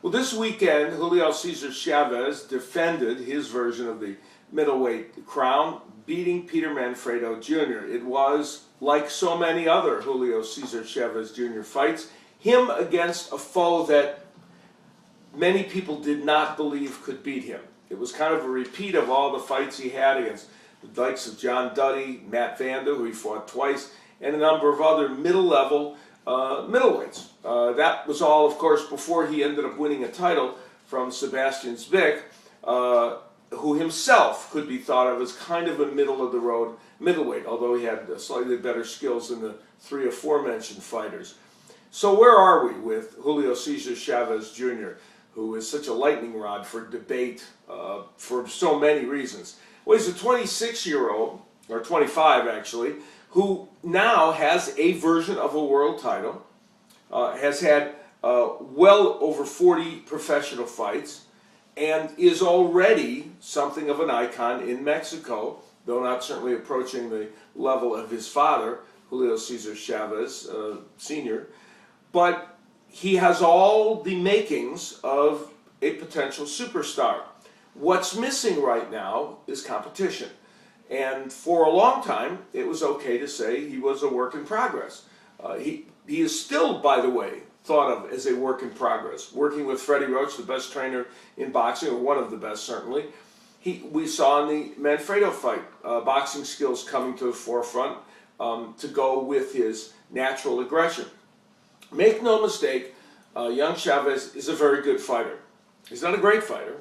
Well, this weekend, Julio Cesar Chavez defended his version of the middleweight crown, beating Peter Manfredo Jr. It was, like so many other Julio Cesar Chavez Jr. fights, him against a foe that many people did not believe could beat him. It was kind of a repeat of all the fights he had against the likes of John Duddy, Matt Vanda, who he fought twice, and a number of other middle-level middleweights. That was all, of course, before he ended up winning a title from Sebastian Zbik, who himself could be thought of as kind of a middle-of-the-road middleweight, although he had slightly better skills than the three aforementioned fighters. So where are we with Julio Cesar Chavez Jr., who is such a lightning rod for debate for so many reasons? Well, he's a 26-year-old, or 25 actually, who now has a version of a world title, has had well over 40 professional fights, and is already something of an icon in Mexico, though not certainly approaching the level of his father, Julio Cesar Chavez Sr. But he has all the makings of a potential superstar. What's missing right now is competition. And for a long time, it was okay to say he was a work in progress. He is still, by the way, thought of as a work in progress. Working with Freddie Roach, the best trainer in boxing, or one of the best certainly. We saw in the Manfredo fight boxing skills coming to the forefront to go with his natural aggression. Make no mistake, young Chavez is a very good fighter. He's not a great fighter.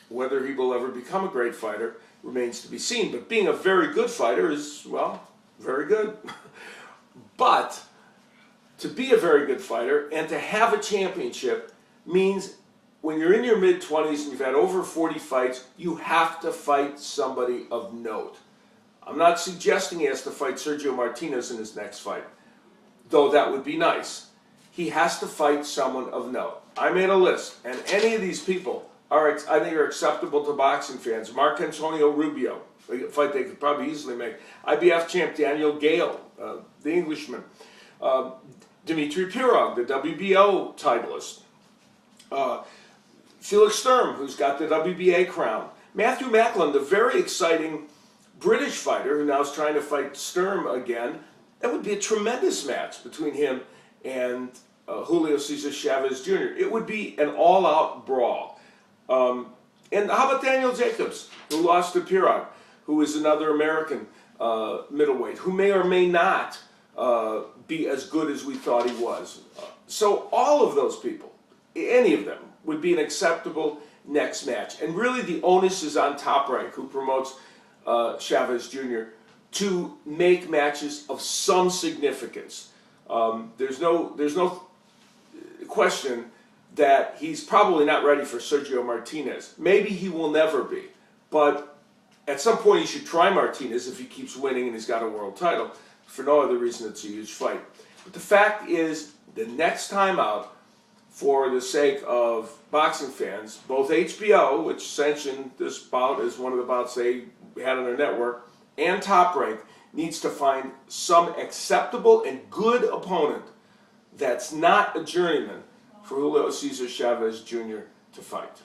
Whether he will ever become a great fighter remains to be seen. But being a very good fighter is, well, very good. But to be a very good fighter and to have a championship means when you're in your mid-20s and you've had over 40 fights, you have to fight somebody of note. I'm not suggesting he has to fight Sergio Martinez in his next fight, though that would be nice. He has to fight someone of note. I made a list, and any of these people I think are acceptable to boxing fans. Mark Antonio Rubio, a fight they could probably easily make. IBF champ Daniel Gale, the Englishman. Dmitry Pirog, the WBO titleist. Felix Sturm, who's got the WBA crown. Matthew Macklin, the very exciting British fighter who now is trying to fight Sturm again. That would be a tremendous match between him and Julio Cesar Chavez Jr. It would be an all-out brawl. And how about Daniel Jacobs, who lost to Pirog, who is another American middleweight, who may or may not be as good as we thought he was. So all of those people, any of them, would be an acceptable next match. And really the onus is on Top Rank, who promotes Chavez Jr., to make matches of some significance. There's no question that he's probably not ready for Sergio Martinez. Maybe he will never be. But at some point he should try Martinez if he keeps winning and he's got a world title. For no other reason, it's a huge fight. But the fact is, the next time out, for the sake of boxing fans, both HBO, which sanctioned this bout as one of the bouts they had on their network, and Top Rank, needs to find some acceptable and good opponent that's not a journeyman for Julio Cesar Chavez Jr. to fight.